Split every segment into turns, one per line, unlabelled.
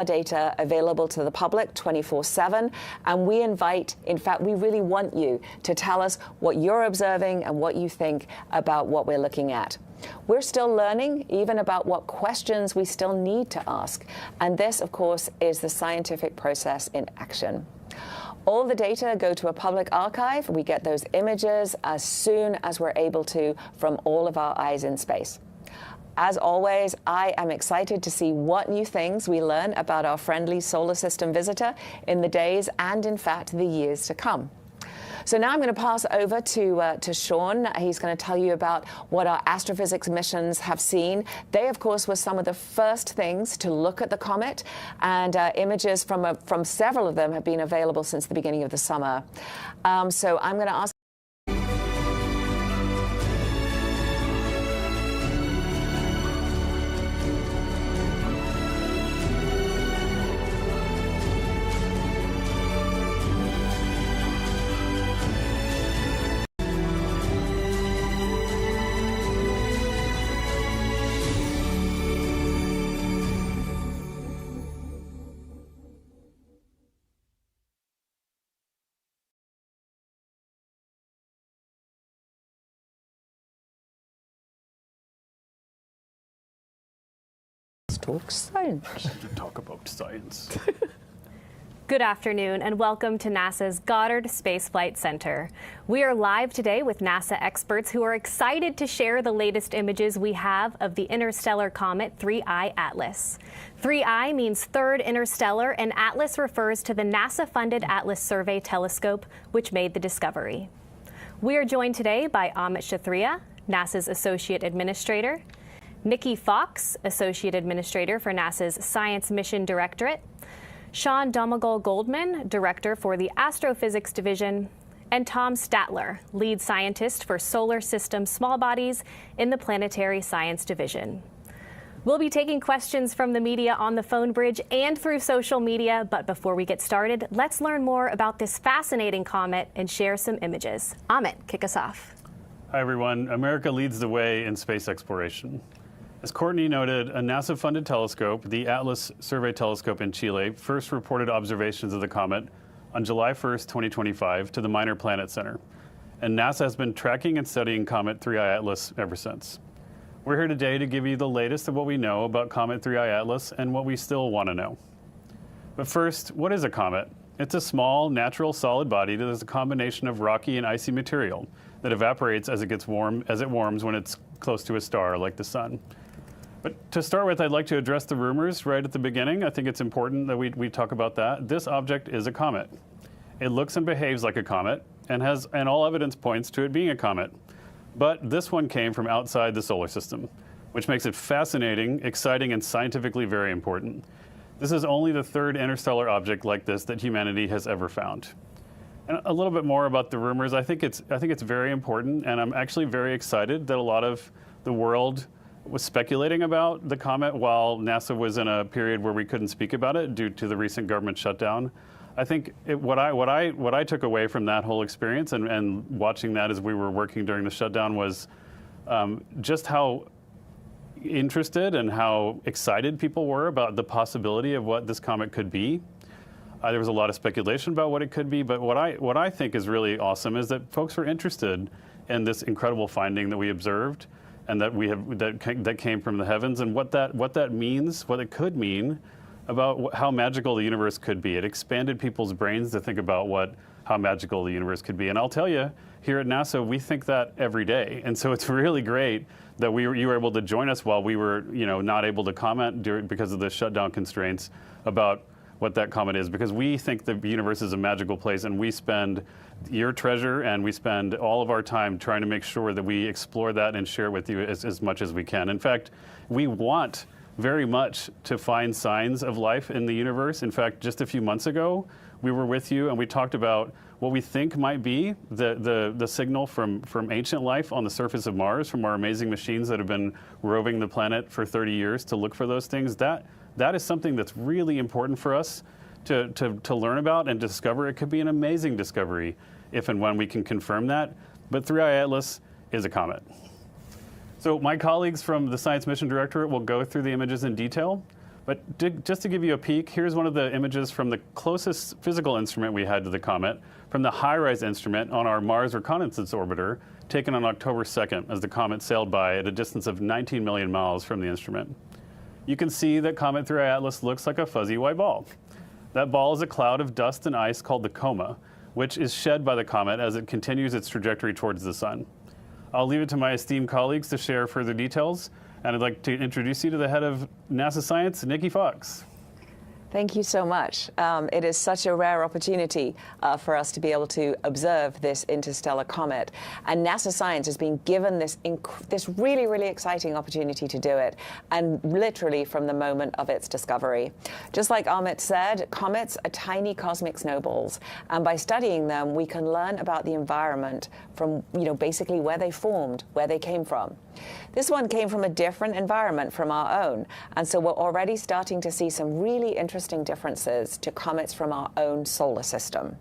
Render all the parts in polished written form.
data available to the public 24/7, and we invite, in fact, we really want you to tell us what you're observing and what you think about what we're looking at. We're still learning even about what questions we still need to ask, and this, of course, is the scientific process in action. All the data go to a public archive. We get those images as soon as we're able to from all of our eyes in space. As always, I am excited to see what new things we learn about our friendly solar system visitor in the days and, in fact, the years to come. So now I'm going to pass over to Sean. He's going to tell you about what our astrophysics missions have seen. They, of course, were some of the first things to look at the comet, and images from several of them have been available since the beginning of the summer. So I'm going to ask talk science.
Talk about science.
Good afternoon and welcome to NASA's Goddard Space Flight Center. We are live today with NASA experts who are excited to share the latest images we have of the interstellar comet 3I Atlas. 3I means third interstellar, and Atlas refers to the NASA-funded Atlas Survey Telescope, which made the discovery. We are joined today by Amit Kshatriya, NASA's Associate Administrator, Nikki Fox, Associate Administrator for NASA's Science Mission Directorate, Sean Domagal-Goldman, Director for the Astrophysics Division, and Tom Statler, Lead Scientist for Solar System Small Bodies in the Planetary Science Division. We'll be taking questions from the media on the phone bridge and through social media, but before we get started, let's learn more about this fascinating comet and share some images. Amit, kick us off.
Hi, everyone. America leads the way in space exploration. As Courtney noted, a NASA-funded telescope, the Atlas Survey Telescope in Chile, first reported observations of the comet on July 1st, 2025 to the Minor Planet Center. And NASA has been tracking and studying Comet 3I Atlas ever since. We're here today to give you the latest of what we know about Comet 3I Atlas and what we still want to know. But first, what is a comet? It's a small, natural, solid body that is a combination of rocky and icy material that evaporates as it warms when it's close to a star like the sun. But to start with, I'd like to address the rumors right at the beginning. I think it's important that we talk about that. This object is a comet. It looks and behaves like a comet and all evidence points to it being a comet. But this one came from outside the solar system, which makes it fascinating, exciting, and scientifically very important. This is only the third interstellar object like this that humanity has ever found. And a little bit more about the rumors. I think it's very important, and I'm actually very excited that a lot of the world was speculating about the comet while NASA was in a period where we couldn't speak about it due to the recent government shutdown. I think what I took away from that whole experience and watching that as we were working during the shutdown was just how interested and how excited people were about the possibility of what this comet could be. There was a lot of speculation about what it could be, but what I think is really awesome is that folks were interested in this incredible finding that we observed and that came from the heavens, and what that means, what it could mean about how magical the universe could be. It expanded people's brains to think about how magical the universe could be. And I'll tell you, here at NASA, we think that every day. And so it's really great that you were able to join us while we were, not able to comment because of the shutdown constraints about what that comet is, because we think the universe is a magical place, and we spend your treasure and we spend all of our time trying to make sure that we explore that and share it with you as much as we can. In fact, we want very much to find signs of life in the universe. In fact, just a few months ago, we were with you and we talked about what we think might be the signal from ancient life on the surface of Mars from our amazing machines that have been roving the planet for 30 years to look for those things. That is something that's really important for us to learn about and discover. It could be an amazing discovery if and when we can confirm that. But 3I Atlas is a comet. So my colleagues from the Science Mission Directorate will go through the images in detail, But just to give you a peek, here's one of the images from the closest physical instrument we had to the comet, from the HiRISE instrument on our Mars Reconnaissance Orbiter, taken on October 2nd as the comet sailed by at a distance of 19 million miles from the instrument. You can see that Comet 3I Atlas looks like a fuzzy white ball. That ball is a cloud of dust and ice called the coma, which is shed by the comet as it continues its trajectory towards the sun. I'll leave it to my esteemed colleagues to share further details, and I'd like to introduce you to the head of NASA Science, Nikki Fox.
Thank you so much. It is such a rare opportunity for us to be able to observe this interstellar comet. And NASA Science has been given this really, really exciting opportunity to do it, and literally from the moment of its discovery. Just like Amit said, comets are tiny cosmic snowballs. And by studying them, we can learn about the environment from, basically where they formed, where they came from. This one came from a different environment from our own, and so we're already starting to see some really interesting differences to comets from our own solar system.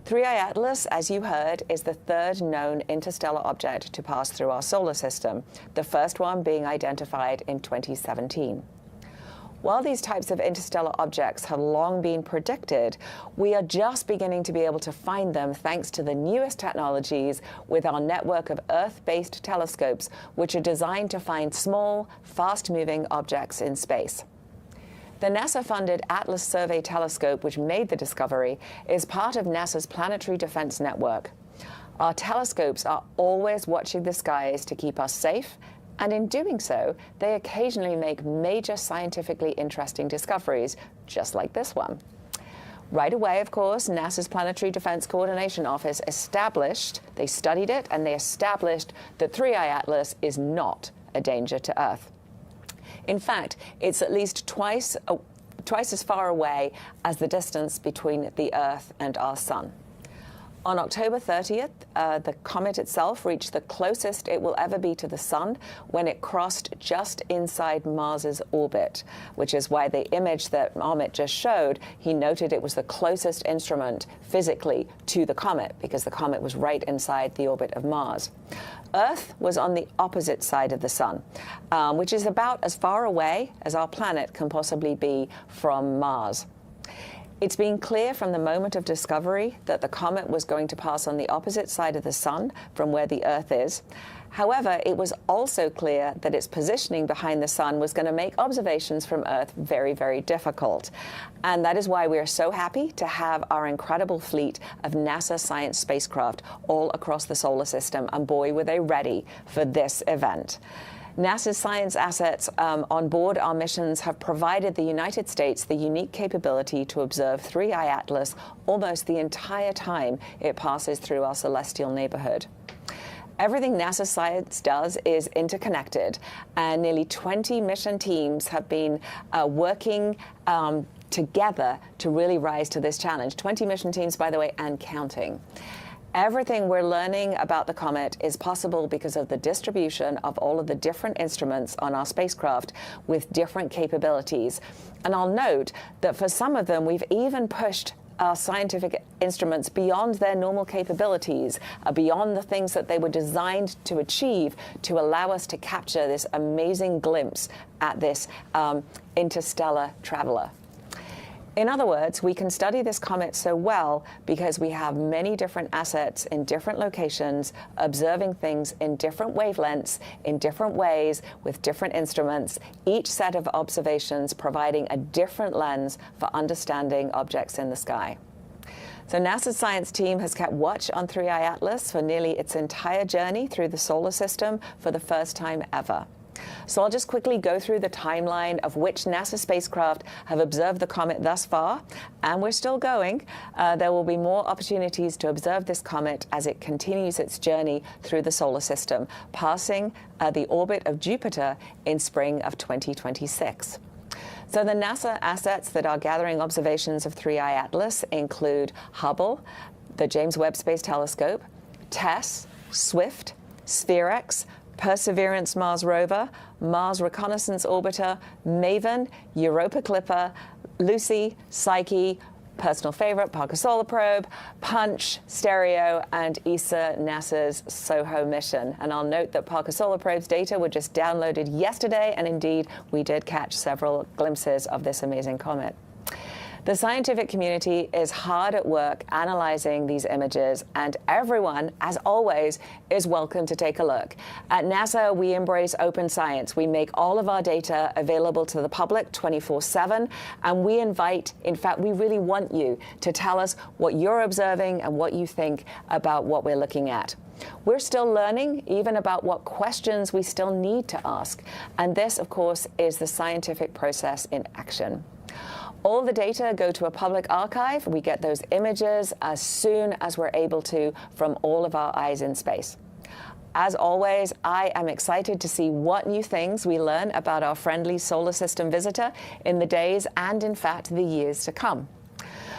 3I Atlas, as you heard, is the third known interstellar object to pass through our solar system, the first one being identified in 2017. While these types of interstellar objects have long been predicted, we are just beginning to be able to find them thanks to the newest technologies with our network of Earth-based telescopes, which are designed to find small, fast-moving objects in space. The NASA-funded Atlas Survey Telescope, which made the discovery, is part of NASA's Planetary Defense Network. Our telescopes are always watching the skies to keep us safe, and in doing so, they occasionally make major scientifically interesting discoveries, just like this one. Right away, of course, NASA's Planetary Defense Coordination Office they studied it, and they established that 3I Atlas is not a danger to Earth. In fact, it's at least twice as far away as the distance between the Earth and our sun. On October 30th, the comet itself reached the closest it will ever be to the sun when it crossed just inside Mars's orbit, which is why the image that Amit just showed, he noted it was the closest instrument physically to the comet, because the comet was right inside the orbit of Mars. Earth was on the opposite side of the sun, which is about as far away as our planet can possibly be from Mars. It's been clear from the moment of discovery that the comet was going to pass on the opposite side of the sun from where the Earth is. However, it was also clear that its positioning behind the sun was going to make observations from Earth very, very difficult. And that is why we are so happy to have our incredible fleet of NASA science spacecraft all across the solar system. And boy, were they ready for this event. NASA's science assets on board our missions have provided the United States the unique capability to observe 3I Atlas almost the entire time it passes through our celestial neighborhood. Everything NASA science does is interconnected, and nearly 20 mission teams have been working together to really rise to this challenge. 20 mission teams, by the way, and counting. Everything we're learning about the comet is possible because of the distribution of all of the different instruments on our spacecraft with different capabilities. And I'll note that for some of them, we've even pushed our scientific instruments beyond their normal capabilities, beyond the things that they were designed to achieve, to allow us to capture this amazing glimpse at this interstellar traveler. In other words, we can study this comet so well because we have many different assets in different locations, observing things in different wavelengths, in different ways, with different instruments, each set of observations providing a different lens for understanding objects in the sky. So NASA's science team has kept watch on 3I Atlas for nearly its entire journey through the solar system for the first time ever. So I'll just quickly go through the timeline of which NASA spacecraft have observed the comet thus far, and we're still going. There will be more opportunities to observe this comet as it continues its journey through the solar system, passing the orbit of Jupiter in spring of 2026. So the NASA assets that are gathering observations of 3I Atlas include Hubble, the James Webb Space Telescope, TESS, SWIFT, SphereX, Perseverance Mars Rover, Mars Reconnaissance Orbiter, MAVEN, Europa Clipper, Lucy, Psyche, personal favorite, Parker Solar Probe, Punch, Stereo, and ESA, NASA's SOHO mission. And I'll note that Parker Solar Probe's data were just downloaded yesterday, and indeed, we did catch several glimpses of this amazing comet. The scientific community is hard at work analyzing these images, and everyone, as always, is welcome to take a look. At NASA, we embrace open science. We make all of our data available to the public 24/7, and we invite, in fact, we really want you to tell us what you're observing and what you think about what we're looking at. We're still learning even about what questions we still need to ask, and this, of course, is the scientific process in action. All the data go to a public archive. We get those images as soon as we're able to from all of our eyes in space. As always, I am excited to see what new things we learn about our friendly solar system visitor in the days and, in fact, the years to come.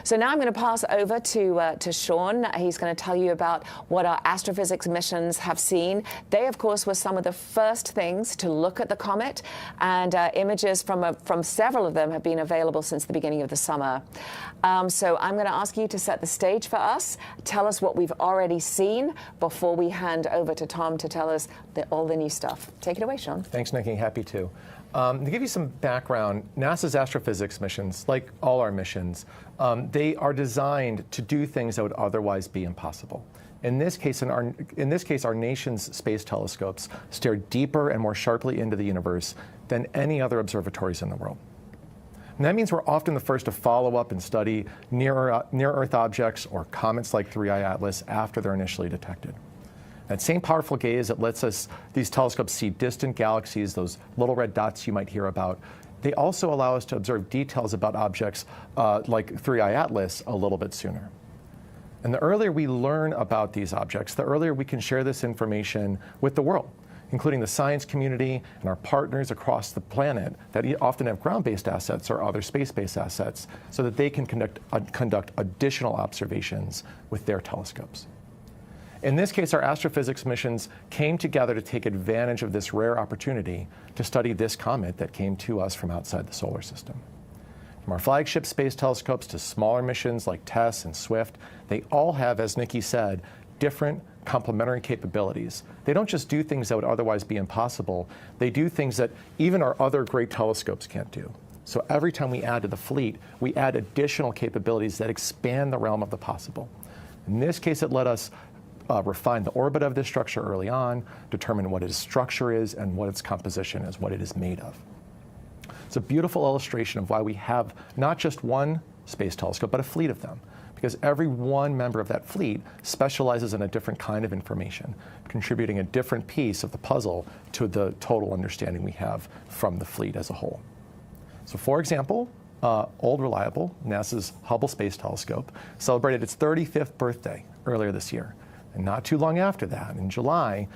So now I'm going to pass over to Sean. He's going to tell you about what our astrophysics missions have seen. They, of course, were some of the first things to look at the comet, and images from several of them have been available since the beginning of the summer. So I'm going to ask you to set the stage for us. Tell us what we've already seen before we hand over to Tom to tell us all the new stuff. Take it away, Sean.
Thanks, Nikki. Happy to. To give you some background, NASA's astrophysics missions, like all our missions, they are designed to do things that would otherwise be impossible. In this case, our nation's space telescopes stare deeper and more sharply into the universe than any other observatories in the world. And that means we're often the first to follow up and study near-Earth objects or comets like 3I Atlas after they're initially detected. That same powerful gaze that lets these telescopes see distant galaxies, those little red dots you might hear about, they also allow us to observe details about objects like 3I Atlas a little bit sooner. And the earlier we learn about these objects, the earlier we can share this information with the world, including the science community and our partners across the planet that often have ground-based assets or other space-based assets, so that they can conduct additional observations with their telescopes. In this case, our astrophysics missions came together to take advantage of this rare opportunity to study this comet that came to us from outside the solar system. From our flagship space telescopes to smaller missions like TESS and SWIFT, they all have, as Nikki said, different complementary capabilities. They don't just do things that would otherwise be impossible, they do things that even our other great telescopes can't do. So every time we add to the fleet, we add additional capabilities that expand the realm of the possible. In this case, it let us refine the orbit of this structure early on, determine what its structure is and what its composition is, what it is made of. It's a beautiful illustration of why we have not just one space telescope, but a fleet of them, because every one member of that fleet specializes in a different kind of information, contributing a different piece of the puzzle to the total understanding we have from the fleet as a whole. So for example, Old Reliable, NASA's Hubble Space Telescope, celebrated its 35th birthday earlier this year. And not too long after that, in July,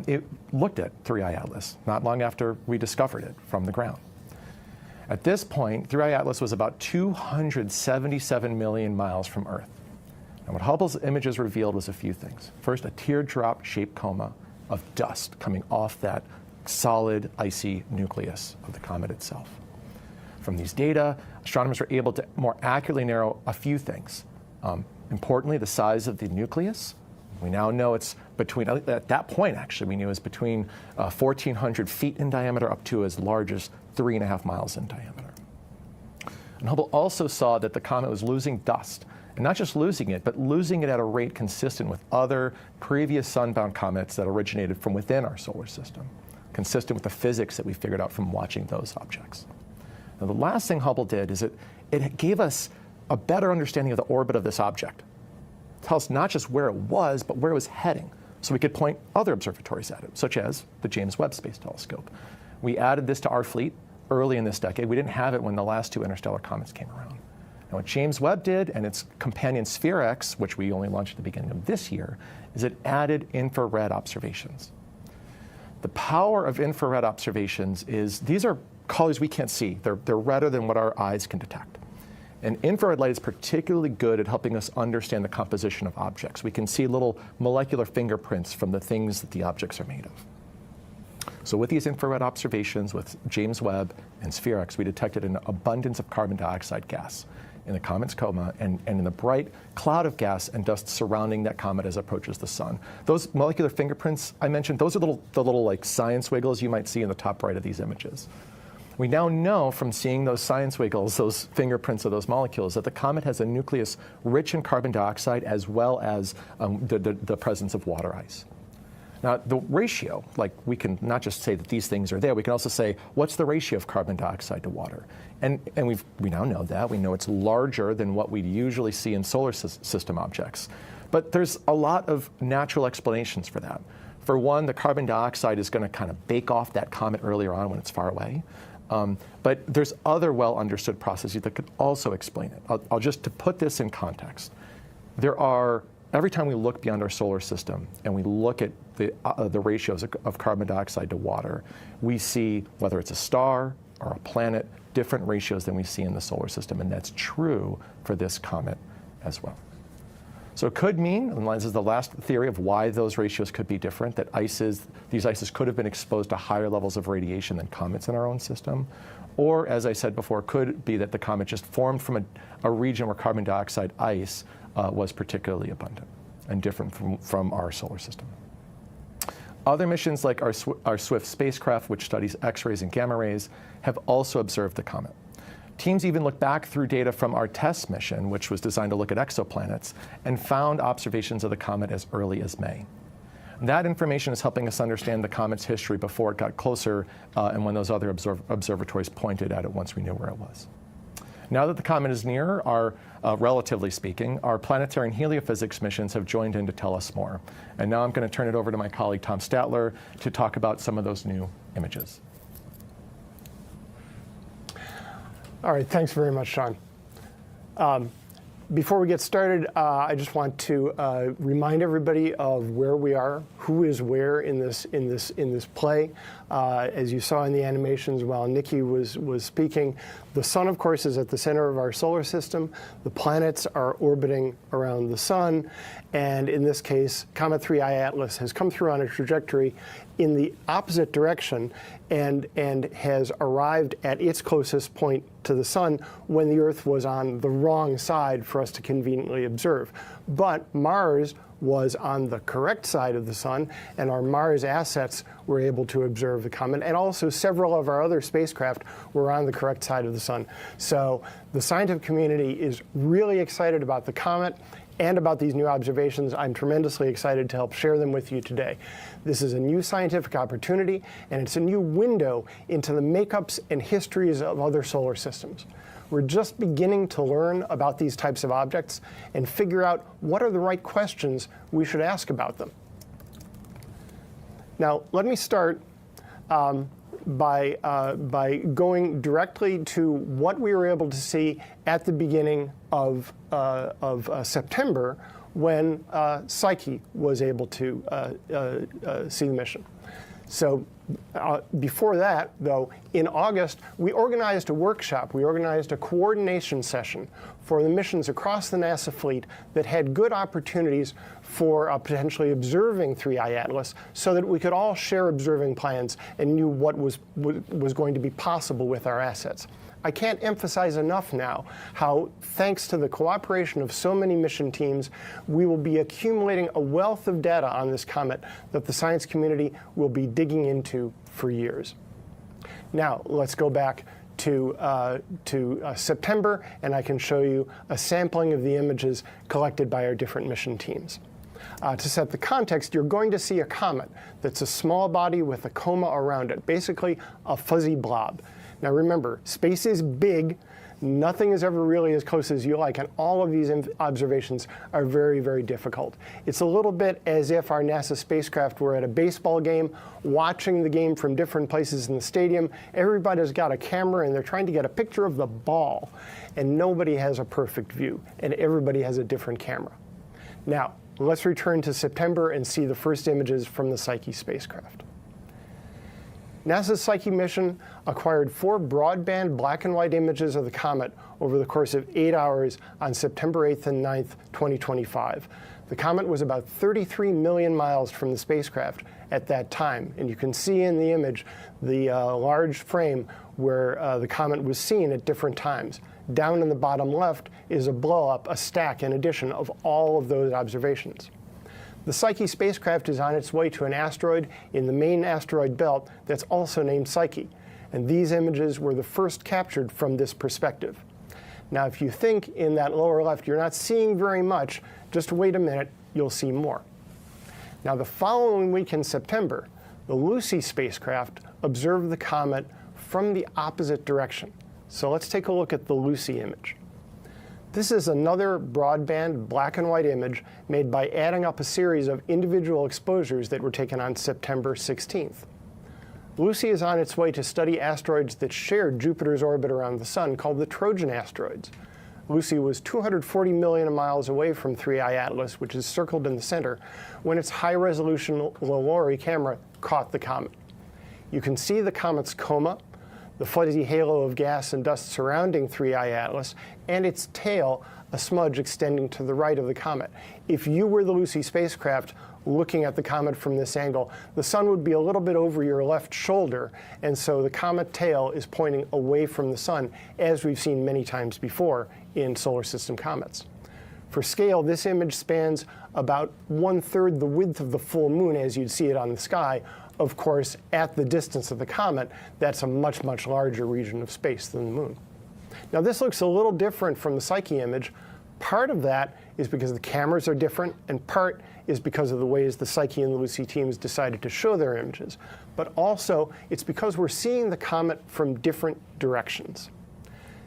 it looked at 3I Atlas, not long after we discovered it from the ground. At this point, 3I Atlas was about 277 million miles from Earth. And what Hubble's images revealed was a few things. First, a teardrop-shaped coma of dust coming off that solid, icy nucleus of the comet itself. From these data, astronomers were able to more accurately narrow a few things. Importantly, the size of the nucleus. We now know it's between, at that point actually, we knew it was between 1,400 feet in diameter up to as large as 3.5 miles in diameter. And Hubble also saw that the comet was losing dust, and not just losing it, but losing it at a rate consistent with other previous sun-bound comets that originated from within our solar system, consistent with the physics that we figured out from watching those objects. Now, the last thing Hubble did is it gave us a better understanding of the orbit of this object. Tell us not just where it was, but where it was heading, so we could point other observatories at it, such as the James Webb Space Telescope. We added this to our fleet early in this decade. We didn't have it when the last two interstellar comets came around. Now, what James Webb did, and its companion Sphere-X, which we only launched at the beginning of this year, is it added infrared observations. The power of infrared observations is these are colors we can't see. They're redder than what our eyes can detect. And infrared light is particularly good at helping us understand the composition of objects. We can see little molecular fingerprints from the things that the objects are made of. So with these infrared observations with James Webb and Sphere-X, we detected an abundance of carbon dioxide gas in the comet's coma and in the bright cloud of gas and dust surrounding that comet as it approaches the sun. Those molecular fingerprints I mentioned, those are the little like science wiggles you might see in the top right of these images. We now know from seeing those science wiggles, those fingerprints of those molecules, that the comet has a nucleus rich in carbon dioxide as well as the presence of water ice. Now, the ratio, like we can not just say that these things are there, we can also say, what's the ratio of carbon dioxide to water? And we now know that. We know it's larger than what we usually see in solar system objects. But there's a lot of natural explanations for that. For one, the carbon dioxide is going to kind of bake off that comet earlier on when it's far away. But there's other well-understood processes that could also explain it. I'll just, to put this in context, every time we look beyond our solar system and we look at the ratios of carbon dioxide to water, we see, whether it's a star or a planet, different ratios than we see in the solar system, and that's true for this comet as well. So it could mean, and this is the last theory of why those ratios could be different, that these ices could have been exposed to higher levels of radiation than comets in our own system. Or, as I said before, could be that the comet just formed from a region where carbon dioxide ice was particularly abundant and different from our solar system. Other missions like our SWIFT spacecraft, which studies X-rays and gamma rays, have also observed the comet. Teams even looked back through data from our TESS mission, which was designed to look at exoplanets, and found observations of the comet as early as May. That information is helping us understand the comet's history before it got closer and when those other observatories pointed at it once we knew where it was. Now that the comet is near, relatively speaking, our planetary and heliophysics missions have joined in to tell us more. And now I'm going to turn it over to my colleague Tom Statler to talk about some of those new images.
All right, thanks very much, Sean. Before we get started, I just want to remind everybody of where we are, who is where in this play. As you saw in the animations while Nikki was speaking, the sun, of course, is at the center of our solar system. The planets are orbiting around the sun, and in this case, Comet 3I Atlas has come through on a trajectory in the opposite direction and has arrived at its closest point to the sun when the Earth was on the wrong side for us to conveniently observe. But Mars was on the correct side of the sun, and our Mars assets were able to observe the comet, and also several of our other spacecraft were on the correct side of the sun. So the scientific community is really excited about the comet and about these new observations. I'm tremendously excited to help share them with you today. This is a new scientific opportunity, and it's a new window into the makeups and histories of other solar systems. We're just beginning to learn about these types of objects and figure out what are the right questions we should ask about them. Now, let me start by going directly to what we were able to see at the beginning of September when Psyche was able to see the mission. So before that, though, in August, we organized a workshop. We organized a coordination session for the missions across the NASA fleet that had good opportunities for potentially observing 3I Atlas so that we could all share observing plans and knew what was going to be possible with our assets. I can't emphasize enough now how, thanks to the cooperation of so many mission teams, we will be accumulating a wealth of data on this comet that the science community will be digging into for years. Now, let's go back to September, and I can show you a sampling of the images collected by our different mission teams. To set the context, you're going to see a comet that's a small body with a coma around it, basically a fuzzy blob. Now remember, space is big. Nothing is ever really as close as you like, and all of these observations are very, very difficult. It's a little bit as if our NASA spacecraft were at a baseball game, watching the game from different places in the stadium. Everybody's got a camera, and they're trying to get a picture of the ball, and nobody has a perfect view, and everybody has a different camera. Now, let's return to September and see the first images from the Psyche spacecraft. NASA's Psyche mission acquired 4 broadband black and white images of the comet over the course of 8 hours on September 8th and 9th, 2025. The comet was about 33 million miles from the spacecraft at that time, and you can see in the image the large frame where the comet was seen at different times. down in the bottom left is a blow-up, a stack in addition of all of those observations. The Psyche spacecraft is on its way to an asteroid in the main asteroid belt that's also named Psyche, and these images were the first captured from this perspective. Now, if you think in that lower left you're not seeing very much, just wait a minute, you'll see more. Now, the following week in September, the Lucy spacecraft observed the comet from the opposite direction. So let's take a look at the Lucy image. This is another broadband black and white image made by adding up a series of individual exposures that were taken on September 16th. Lucy is on its way to study asteroids that shared Jupiter's orbit around the Sun, called the Trojan asteroids. Lucy was 240 million miles away from 3I Atlas, which is circled in the center, when its high-resolution LORRI camera caught the comet. You can see the comet's coma, the fuzzy halo of gas and dust surrounding 3I Atlas, and its tail, a smudge extending to the right of the comet. If you were the Lucy spacecraft looking at the comet from this angle, the sun would be a little bit over your left shoulder, and so the comet tail is pointing away from the sun, as we've seen many times before in solar system comets. For scale, this image spans about 1/3 the width of the full moon as you'd see it on the sky. Of course, at the distance of the comet, that's a much, much larger region of space than the moon. Now, this looks a little different from the Psyche image. Part of that is because the cameras are different, and part is because of the ways the Psyche and the Lucy teams decided to show their images. But also, it's because we're seeing the comet from different directions.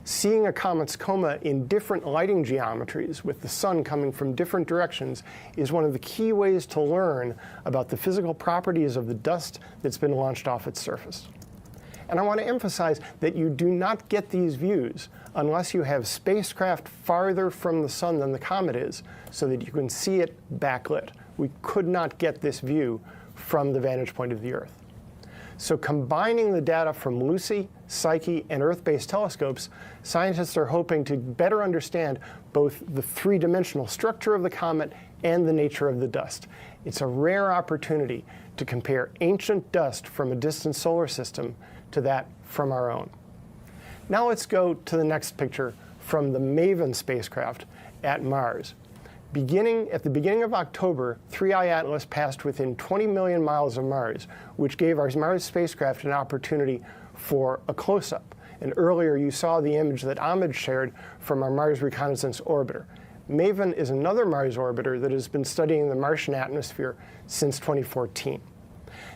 Seeing a comet's coma in different lighting geometries, with the sun coming from different directions, is one of the key ways to learn about the physical properties of the dust that's been launched off its surface. And I want to emphasize that you do not get these views unless you have spacecraft farther from the sun than the comet is, so that you can see it backlit. We could not get this view from the vantage point of the Earth. So combining the data from Lucy, Psyche, and Earth-based telescopes, scientists are hoping to better understand both the three-dimensional structure of the comet and the nature of the dust. It's a rare opportunity to compare ancient dust from a distant solar system to that from our own. Now let's go to the next picture from the MAVEN spacecraft at Mars. At the beginning of October, 3I Atlas passed within 20 million miles of Mars, which gave our Mars spacecraft an opportunity for a close-up. And earlier you saw the image that Ahmed shared from our Mars Reconnaissance Orbiter. MAVEN is another Mars orbiter that has been studying the Martian atmosphere since 2014.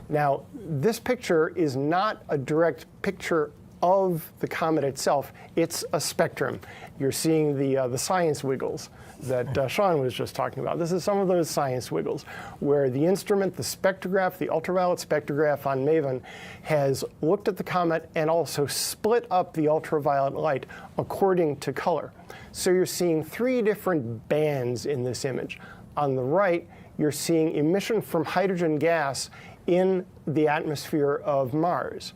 Now, this picture is not a direct picture of the comet itself. It's a spectrum. You're seeing the science wiggles that Sean was just talking about. This is some of those science wiggles where the instrument, the spectrograph, the ultraviolet spectrograph on MAVEN, has looked at the comet and also split up the ultraviolet light according to color. So you're seeing three different bands in this image. On the right, you're seeing emission from hydrogen gas in the atmosphere of Mars.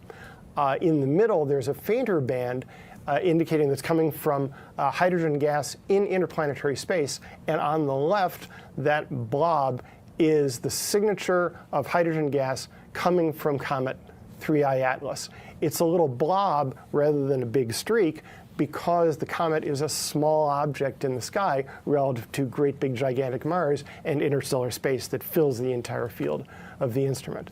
In the middle, there's a fainter band indicating that's coming from hydrogen gas in interplanetary space. And on the left, that blob is the signature of hydrogen gas coming from comet 3I Atlas. It's a little blob rather than a big streak because the comet is a small object in the sky relative to great big gigantic Mars and interstellar space that fills the entire field of the instrument.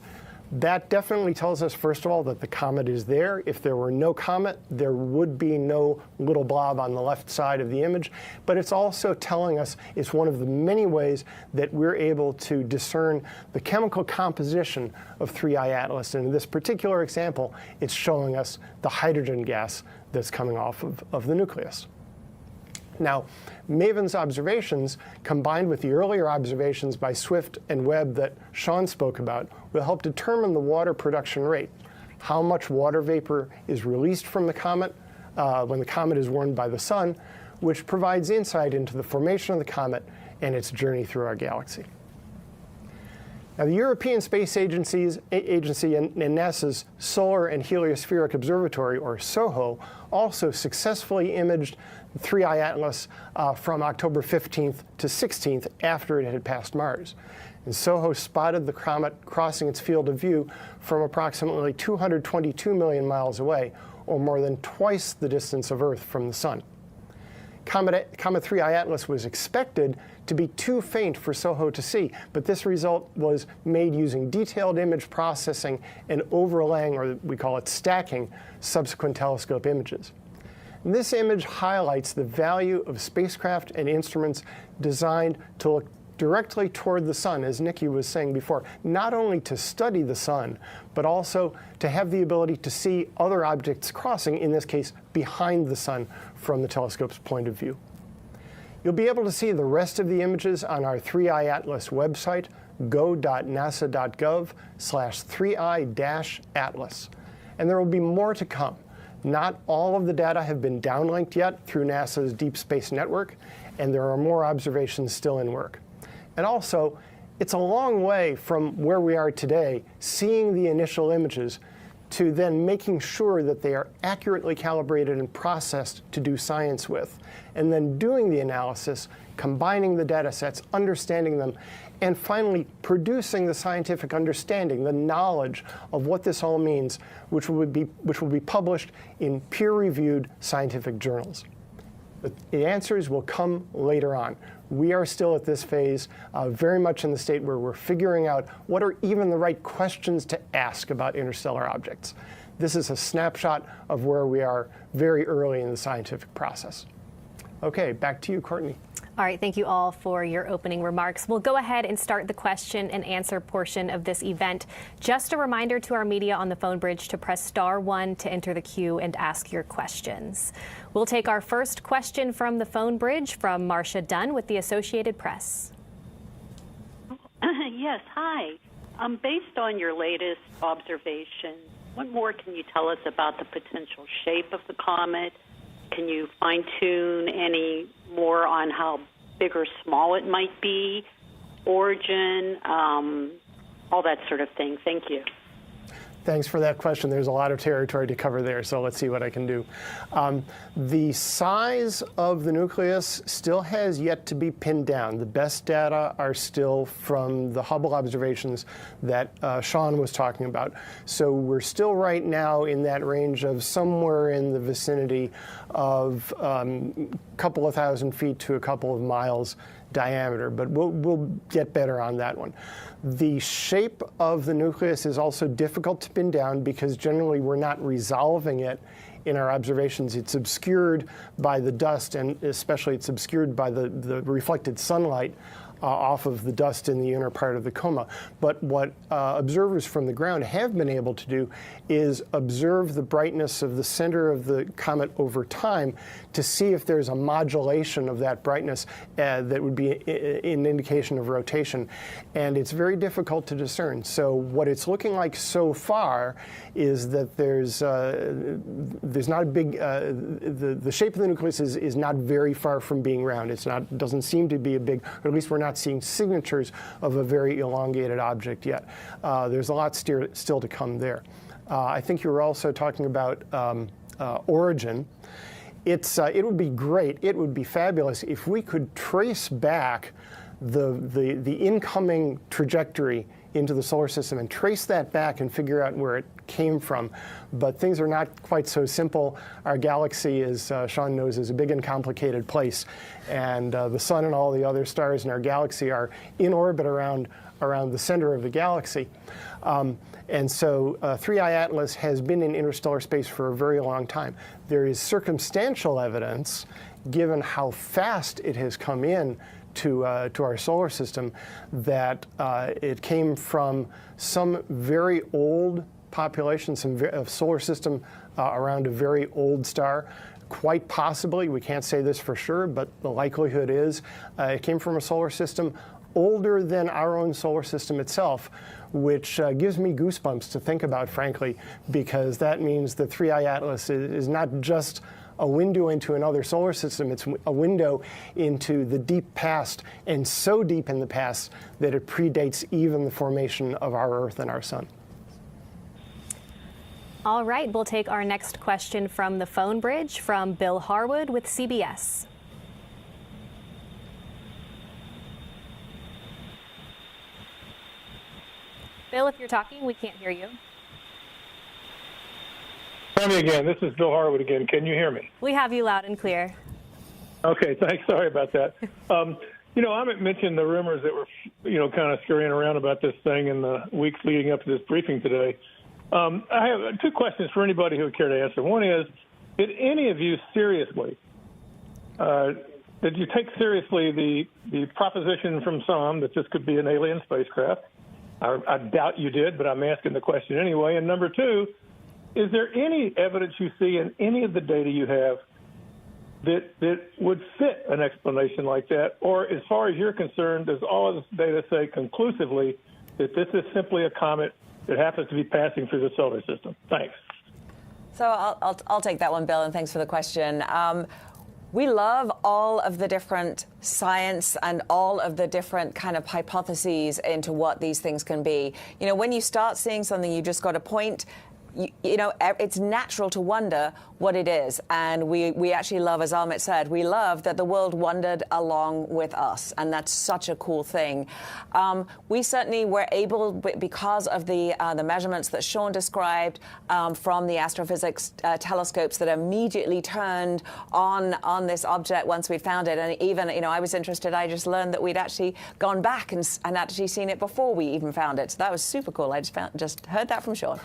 That definitely tells us, first of all, that the comet is there. If there were no comet, there would be no little blob on the left side of the image. But it's also telling us it's one of the many ways that we're able to discern the chemical composition of 3I Atlas. And in this particular example, it's showing us the hydrogen gas that's coming off of the nucleus. Now, MAVEN's observations, combined with the earlier observations by Swift and Webb that Sean spoke about, will help determine the water production rate, how much water vapor is released from the comet when the comet is warmed by the sun, which provides insight into the formation of the comet and its journey through our galaxy. Now, the European Space Agency and NASA's Solar and Heliospheric Observatory, or SOHO, also successfully imaged 3I Atlas from October 15th to 16th after it had passed Mars. And SOHO spotted the comet crossing its field of view from approximately 222 million miles away, or more than twice the distance of Earth from the Sun. Comet 3I Atlas was expected to be too faint for SOHO to see, but this result was made using detailed image processing and overlaying, or we call it stacking, subsequent telescope images. And this image highlights the value of spacecraft and instruments designed to look directly toward the sun, as Nikki was saying before, not only to study the sun, but also to have the ability to see other objects crossing, in this case, behind the sun from the telescope's point of view. You'll be able to see the rest of the images on our 3I Atlas website, go.nasa.gov/3i-atlas. And there will be more to come. Not all of the data have been downlinked yet through NASA's Deep Space Network, and there are more observations still in work. And also, it's a long way from where we are today, seeing the initial images, to then making sure that they are accurately calibrated and processed to do science with, and then doing the analysis, combining the data sets, understanding them, and finally producing the scientific understanding, the knowledge of what this all means, which will be published in peer-reviewed scientific journals. But the answers will come later on. We are still at this phase, very much in the state where we're figuring out what are even the right questions to ask about interstellar objects. This is a snapshot of where we are very early in the scientific process. Okay, back to you, Courtney.
All right, thank you all for your opening remarks. We'll go ahead and start the question and answer portion of this event. Just a reminder to our media on the phone bridge to press *1 to enter the queue and ask your questions. We'll take our first question from the phone bridge from Marcia Dunn with the Associated Press.
Yes, hi. Based on your latest observations, what more can you tell us about the potential shape of the comet? Can you fine-tune any more on how big or small it might be, origin, all that sort of thing? Thank you.
Thanks for that question. There's a lot of territory to cover there, so let's see what I can do. The size of the nucleus still has yet to be pinned down. The best data are still from the Hubble observations that Sean was talking about. So we're still right now in that range of somewhere in the vicinity of a couple of thousand feet to a couple of miles diameter, but we'll get better on that one. The shape of the nucleus is also difficult to pin down because generally we're not resolving it in our observations. It's obscured by the dust, and especially it's obscured by the reflected sunlight off of the dust in the inner part of the coma. But what observers from the ground have been able to do is observe the brightness of the center of the comet over time to see if there's a modulation of that brightness that would be an indication of rotation. And it's very difficult to discern. So what it's looking like so far is that there's not a big, the shape of the nucleus is not very far from being round. Doesn't seem to be a big, or at least we're not seeing signatures of a very elongated object yet. There's a lot still to come there. I think you were also talking about origin. It would be great, it would be fabulous if we could trace back the incoming trajectory into the solar system and trace that back and figure out where it came from. But things are not quite so simple. Our galaxy, as Sean knows, is a big and complicated place. And the sun and all the other stars in our galaxy are in orbit around the center of the galaxy. And so 3I Atlas has been in interstellar space for a very long time. There is circumstantial evidence, given how fast it has come in to our solar system, that it came from some very old population, some solar system around a very old star. Quite possibly, we can't say this for sure, but the likelihood is it came from a solar system older than our own solar system itself, which gives me goosebumps to think about, frankly, because that means the 3I Atlas is not just a window into another solar system, it's a window into the deep past, and so deep in the past that it predates even the formation of our Earth and our sun.
All right, we'll take our next question from the phone bridge from Bill Harwood with CBS. Bill, if you're talking, we can't hear you.
Tell me again. This is Bill Harwood again. Can you hear me?
We have you loud and clear.
Okay, thanks. Sorry about that. Amit mentioned the rumors that were, kind of scurrying around about this thing in the weeks leading up to this briefing today. I have two questions for anybody who would care to answer. One is, did any of you seriously, did you take seriously the proposition from some that this could be an alien spacecraft? I doubt you did, but I'm asking the question anyway. And number two, is there any evidence you see in any of the data you have that would fit an explanation like that? Or as far as you're concerned, does all of this data say conclusively that this is simply a comet that happens to be passing through the solar system? Thanks.
So I'll take that one, Bill, and thanks for the question. We love all of the different science and all of the different kind of hypotheses into what these things can be. When you start seeing something, you just got to point. It's natural to wonder what it is. And we actually love, as Amit said, we love that the world wondered along with us. And that's such a cool thing. We certainly were able, because of the measurements that Sean described from the astrophysics telescopes that immediately turned on this object once we found it. And even, I was interested, I just learned that we'd actually gone back and actually seen it before we even found it. So that was super cool. I just heard that from Sean.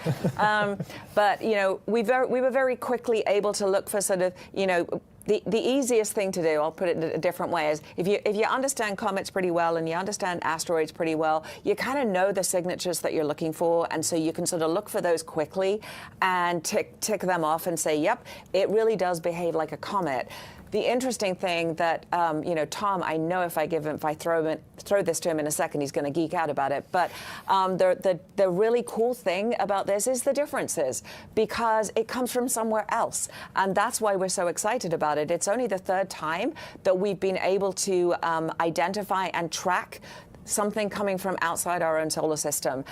But, we were very quickly able to look for sort of, the easiest thing to do, I'll put it in a different way, is if you understand comets pretty well and you understand asteroids pretty well, you kind of know the signatures that you're looking for, and so you can sort of look for those quickly and tick them off and say, yep, it really does behave like a comet. The interesting thing that, Tom, I know if I throw this to him in a second, he's going to geek out about it. But the really cool thing about this is the differences, because it comes from somewhere else. And that's why we're so excited about it. It's only the third time that we've been able to identify and track something coming from outside our own solar system.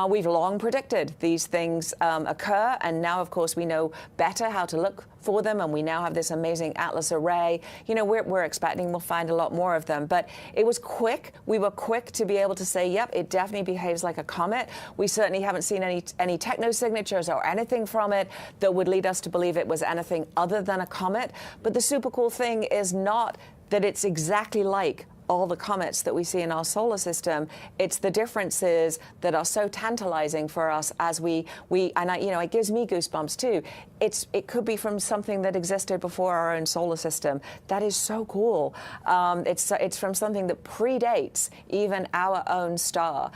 We've long predicted these things occur, and now, of course, we know better how to look for them, and we now have this amazing Atlas array. We're expecting we'll find a lot more of them. But it was quick. We were quick to be able to say, yep, it definitely behaves like a comet. We certainly haven't seen any technosignatures or anything from it that would lead us to believe it was anything other than a comet. But the super cool thing is not that it's exactly like all the comets that we see in our solar system. It's the differences that are so tantalizing for us as it gives me goosebumps too. It could be from something that existed before our own solar system. That is so cool. It's from something that predates even our own star.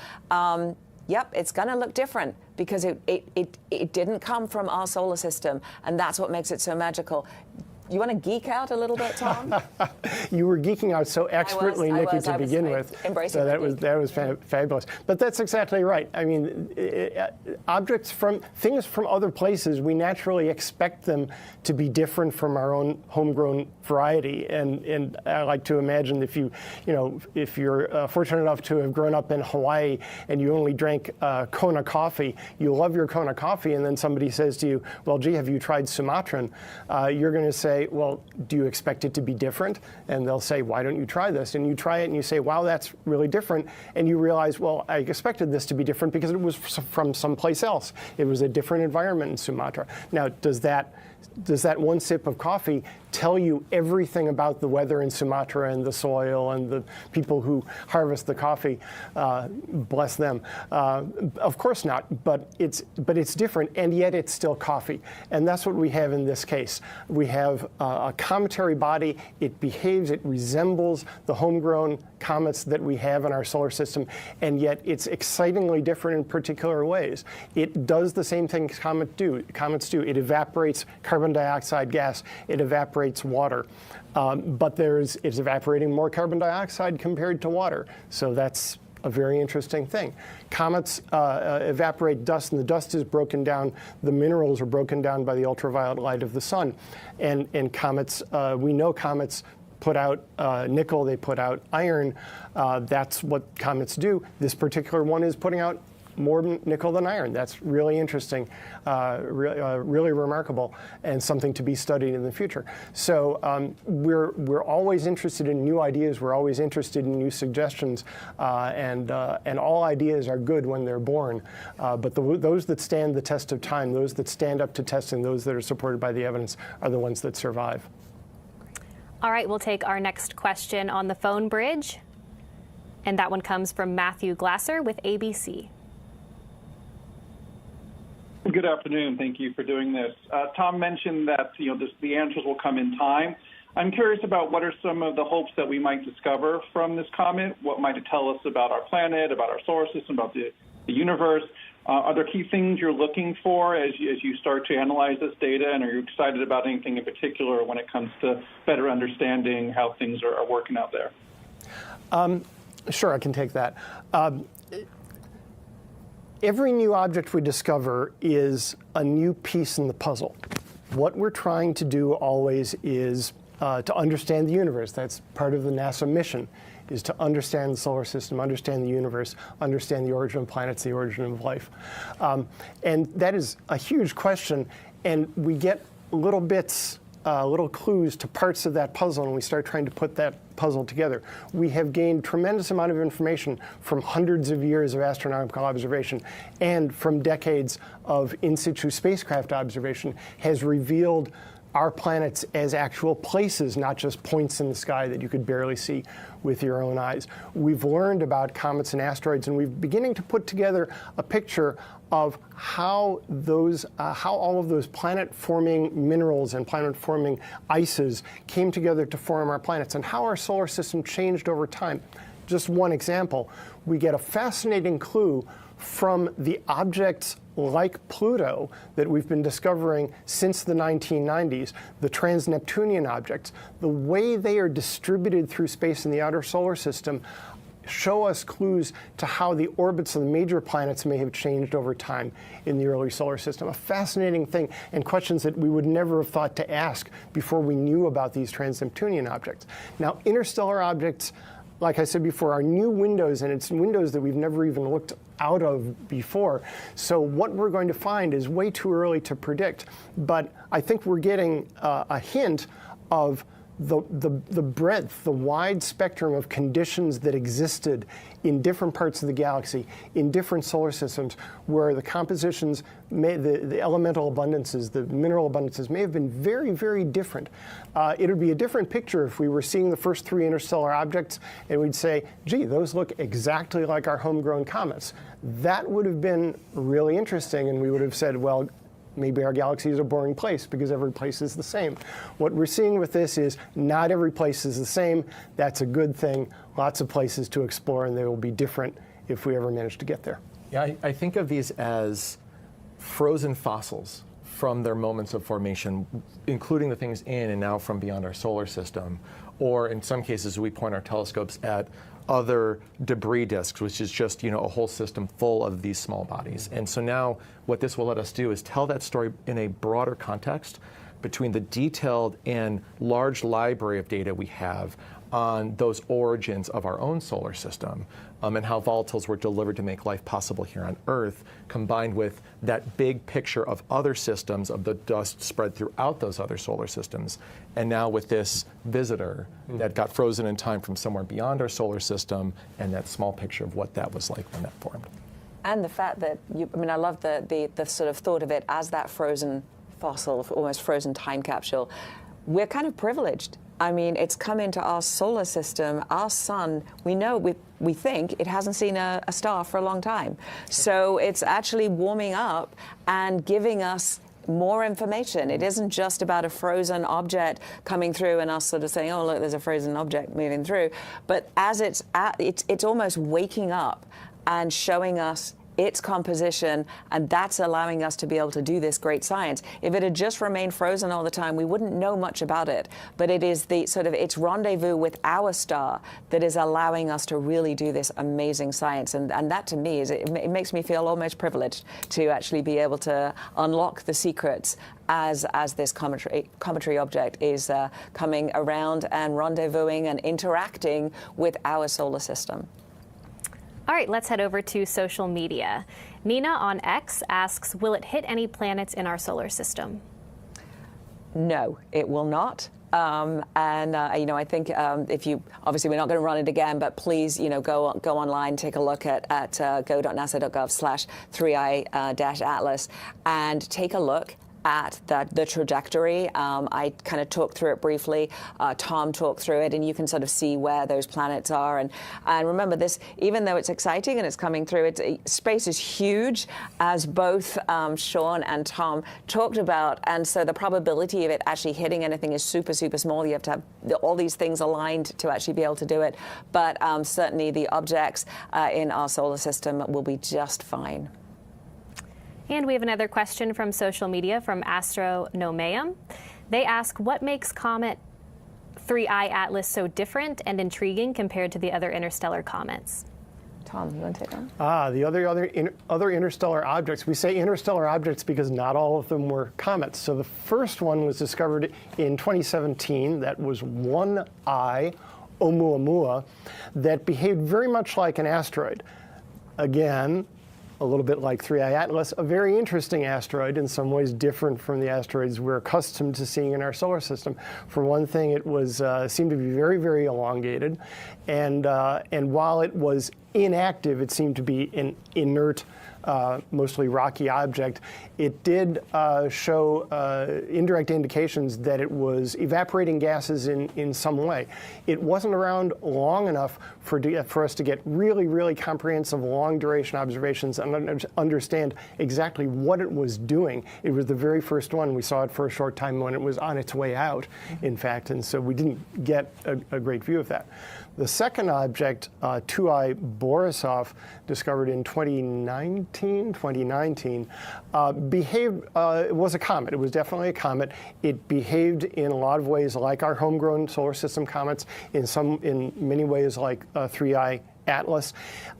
Yep, it's going to look different because it didn't come from our solar system, and that's what makes it so magical. You want to geek out a little bit, Tom?
You were geeking out so expertly, Nikki, to begin with. So that was fabulous. But that's exactly right. I mean, things from other places, we naturally expect them to be different from our own homegrown variety. And I like to imagine if you're fortunate enough to have grown up in Hawaii and you only drank Kona coffee, you love your Kona coffee, and then somebody says to you, well, gee, have you tried Sumatran? You're going to say, well, do you expect it to be different? And they'll say, why don't you try this? And you try it and you say, wow, that's really different. And you realize, well, I expected this to be different because it was from someplace else. It was a different environment in Sumatra. Now, does that one sip of coffee tell you everything about the weather in Sumatra and the soil and the people who harvest the coffee? Bless them. Of course not, but it's different, and yet it's still coffee. And that's what we have in this case. We have a cometary body. It behaves, it resembles the homegrown comets that we have in our solar system, and yet it's excitingly different in particular ways. It does the same thing comets do. It evaporates carbon dioxide gas. It evaporates water. But it's evaporating more carbon dioxide compared to water. So that's a very interesting thing. Comets evaporate dust, and the dust is broken down. The minerals are broken down by the ultraviolet light of the sun. And comets, we know comets put out nickel, they put out iron. That's what comets do. This particular one is putting out more nickel than iron. That's really interesting, really remarkable, and something to be studied in the future. So we're always interested in new ideas. We're always interested in new suggestions, and all ideas are good when they're born. But those that stand the test of time, those that stand up to testing, those that are supported by the evidence, are the ones that survive.
All right, we'll take our next question on the phone bridge. And that one comes from Matthew Glasser with ABC.
Good afternoon. Thank you for doing this. Tom mentioned that the answers will come in time. I'm curious about what are some of the hopes that we might discover from this comet. What might it tell us about our planet, about our solar system, about the universe? Are there key things you're looking for as you start to analyze this data, and are you excited about anything in particular when it comes to better understanding how things are working out there?
Sure, I can take that. Every new object we discover is a new piece in the puzzle. What we're trying to do always is to understand the universe. That's part of the NASA mission, is to understand the solar system, understand the universe, understand the origin of planets, the origin of life. And that is a huge question, and we get little bits, little clues to parts of that puzzle, and we start trying to put that puzzle together. We have gained tremendous amount of information from hundreds of years of astronomical observation and from decades of in situ spacecraft observation has revealed our planets as actual places, not just points in the sky that you could barely see with your own eyes. We've learned about comets and asteroids, and we're beginning to put together a picture of how all of those planet-forming minerals and planet-forming ices came together to form our planets, and how our solar system changed over time. Just one example, we get a fascinating clue from the objects like Pluto that we've been discovering since the 1990s, the trans-Neptunian objects. The way they are distributed through space in the outer solar system show us clues to how the orbits of the major planets may have changed over time in the early solar system. A fascinating thing, and questions that we would never have thought to ask before we knew about these trans-Neptunian objects. Now, interstellar objects, like I said before, are new windows, and it's windows that we've never even looked out of before. So what we're going to find is way too early to predict, but I think we're getting a hint of the breadth, the wide spectrum of conditions that existed in different parts of the galaxy, in different solar systems, where the compositions, the elemental abundances, the mineral abundances may have been very, very different. It would be a different picture if we were seeing the first 3 interstellar objects and we'd say, gee, those look exactly like our homegrown comets. That would have been really interesting, and we would have said, well, maybe our galaxy is a boring place because every place is the same. What we're seeing with this is not every place is the same. That's a good thing. Lots of places to explore, and they will be different if we ever manage to get there.
Yeah, I think of these as frozen fossils from their moments of formation, including the things in and now from beyond our solar system. Or in some cases, we point our telescopes at other debris disks, which is just a whole system full of these small bodies. And so now what this will let us do is tell that story in a broader context between the detailed and large library of data we have on those origins of our own solar system, and how volatiles were delivered to make life possible here on Earth, combined with that big picture of other systems, of the dust spread throughout those other solar systems. And now with this visitor that got frozen in time from somewhere beyond our solar system, and that small picture of what that was like when that formed.
And the fact that, I love the sort of thought of it as that frozen fossil, almost frozen time capsule. We're kind of privileged. It's come into our solar system, our sun. We know, we think it hasn't seen a star for a long time. So it's actually warming up and giving us more information. It isn't just about a frozen object coming through and us sort of saying, oh, look, there's a frozen object moving through. But as it's almost waking up and showing us its composition, and that's allowing us to be able to do this great science. If it had just remained frozen all the time, we wouldn't know much about it. But it is the sort of its rendezvous with our star that is allowing us to really do this amazing science. And that to me it makes me feel almost privileged to actually be able to unlock the secrets as this cometary object is coming around and rendezvousing and interacting with our solar system.
All right, let's head over to social media. Nina on X asks, will it hit any planets in our solar system?
No, it will not. I think if you, obviously we're not going to run it again, but please, go online, take a look at go.nasa.gov/3i-atlas and take a look at the trajectory. I kind of talked through it briefly. Tom talked through it, and you can sort of see where those planets are. And remember this, even though it's exciting and it's coming through, space is huge, as both Sean and Tom talked about. And so the probability of it actually hitting anything is super, super small. You have to have all these things aligned to actually be able to do it. But certainly the objects in our solar system will be just fine.
And we have another question from social media from Astronomeum. They ask, what makes Comet 3I Atlas so different and intriguing compared to the other interstellar comets?
Tom, you want to take that?
The other interstellar objects. We say interstellar objects because not all of them were comets. So the first one was discovered in 2017. That was 1I Oumuamua that behaved very much like an asteroid. Again, a little bit like 3I Atlas, a very interesting asteroid, in some ways different from the asteroids we're accustomed to seeing in our solar system. For one thing, it was seemed to be very, very elongated, and while it was inactive, it seemed to be an inert, mostly rocky object. It did show indirect indications that it was evaporating gases in some way. It wasn't around long enough for us to get really, really comprehensive long-duration observations and understand exactly what it was doing. It was the very first one. We saw it for a short time when it was on its way out, in fact, and so we didn't get a great view of that. The second object, 2I Borisov, discovered in 2019, behaved, it was a comet. It was definitely a comet. It behaved in a lot of ways like our homegrown solar system comets, in many ways like 3I Atlas.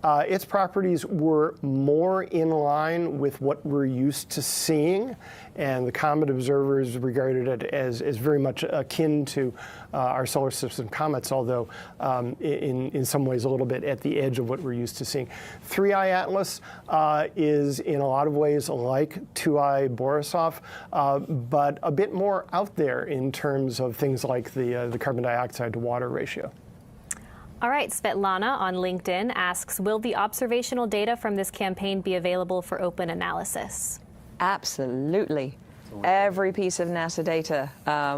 Its properties were more in line with what we're used to seeing, and the comet observers regarded it as very much akin to our solar system comets, although in some ways a little bit at the edge of what we're used to seeing. 3I Atlas is in a lot of ways like 2I Borisov, but a bit more out there in terms of things like the carbon dioxide to water ratio.
All right, Svetlana on LinkedIn asks, will the observational data from this campaign be available for open analysis?
Absolutely. Every piece of NASA data,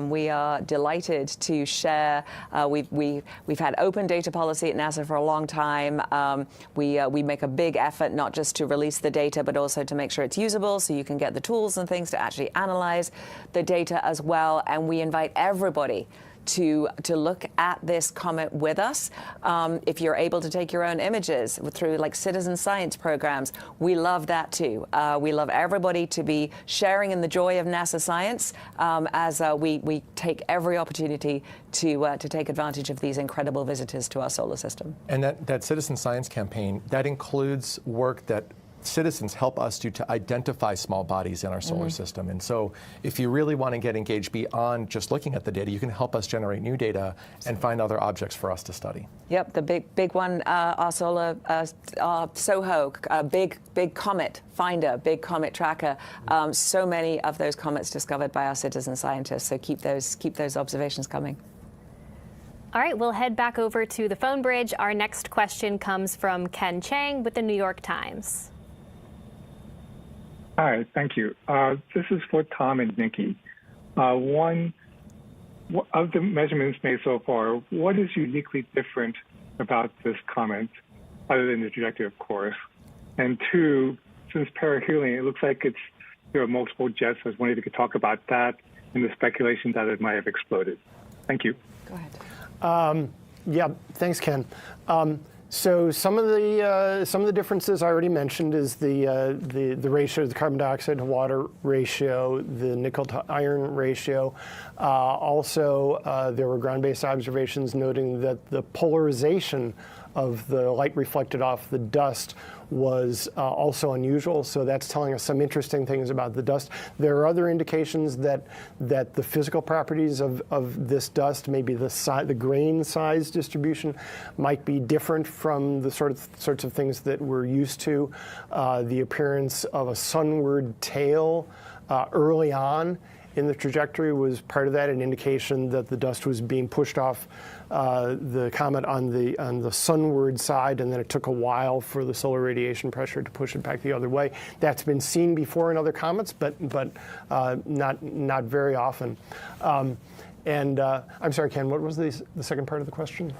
we are delighted to share. We've had open data policy at NASA for a long time. We make a big effort not just to release the data, but also to make sure it's usable, so you can get the tools and things to actually analyze the data as well. And we invite everybody to look at this comet with us. If you're able to take your own images through like citizen science programs, we love that too. We love everybody to be sharing in the joy of NASA science as we take every opportunity to take advantage of these incredible visitors to our solar system.
And that citizen science campaign, that includes work that citizens help us do to identify small bodies in our solar system. And so if you really want to get engaged beyond just looking at the data, you can help us generate new data and find other objects for us to study.
Yep, the big one, our solar, our SOHO, big comet finder, big comet tracker. So many of those comets discovered by our citizen scientists. So keep those observations coming.
All right, we'll head back over to the phone bridge. Our next question comes from Ken Chang with the New York Times.
Hi, thank you. This is for Tom and Nikki. One, of the measurements made so far, what is uniquely different about this comet, other than the trajectory, of course? And two, since perihelion, it looks like there are multiple jets. I was wondering if you could talk about that and the speculation that it might have exploded. Thank you.
Go ahead.
Yeah, thanks, Ken. So some of the differences I already mentioned is the ratio, the carbon dioxide to water ratio, the nickel to iron ratio. Also, there were ground-based observations noting that the polarization of the light reflected off the dust was also unusual, so that's telling us some interesting things about the dust. There are other indications that the physical properties of this dust, maybe the grain size distribution, might be different from the sorts of things that we're used to. The appearance of a sunward tail early on, in the trajectory was part of that, an indication that the dust was being pushed off the comet on the sunward side, and then it took a while for the solar radiation pressure to push it back the other way. That's been seen before in other comets, but not very often. I'm sorry, Ken, what was the second part of the question?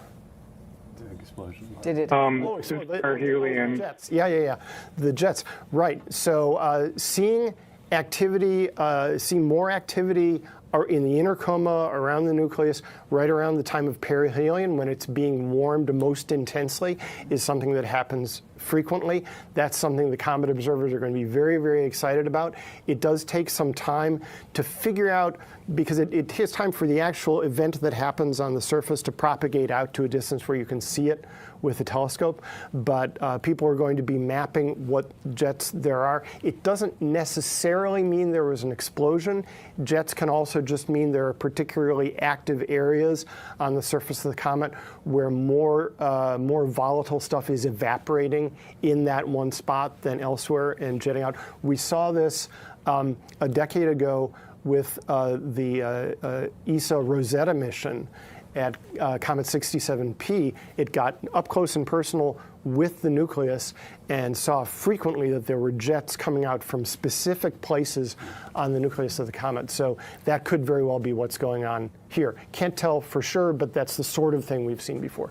Explosion.
Did it?
Perihelion.
Jets. Yeah. The jets. Right. So seeing activity, seeing more activity in the inner coma around the nucleus, right around the time of perihelion, when it's being warmed most intensely, is something that happens frequently. That's something the comet observers are going to be very, very excited about. It does take some time to figure out, because it takes time for the actual event that happens on the surface to propagate out to a distance where you can see it with a telescope, but people are going to be mapping what jets there are. It doesn't necessarily mean there was an explosion. Jets can also just mean there are particularly active areas on the surface of the comet where more volatile stuff is evaporating in that one spot than elsewhere and jetting out. We saw this a decade ago with the ESA Rosetta mission at Comet 67P. It got up close and personal with the nucleus and saw frequently that there were jets coming out from specific places on the nucleus of the comet. So that could very well be what's going on here. Can't tell for sure, but that's the sort of thing we've seen before.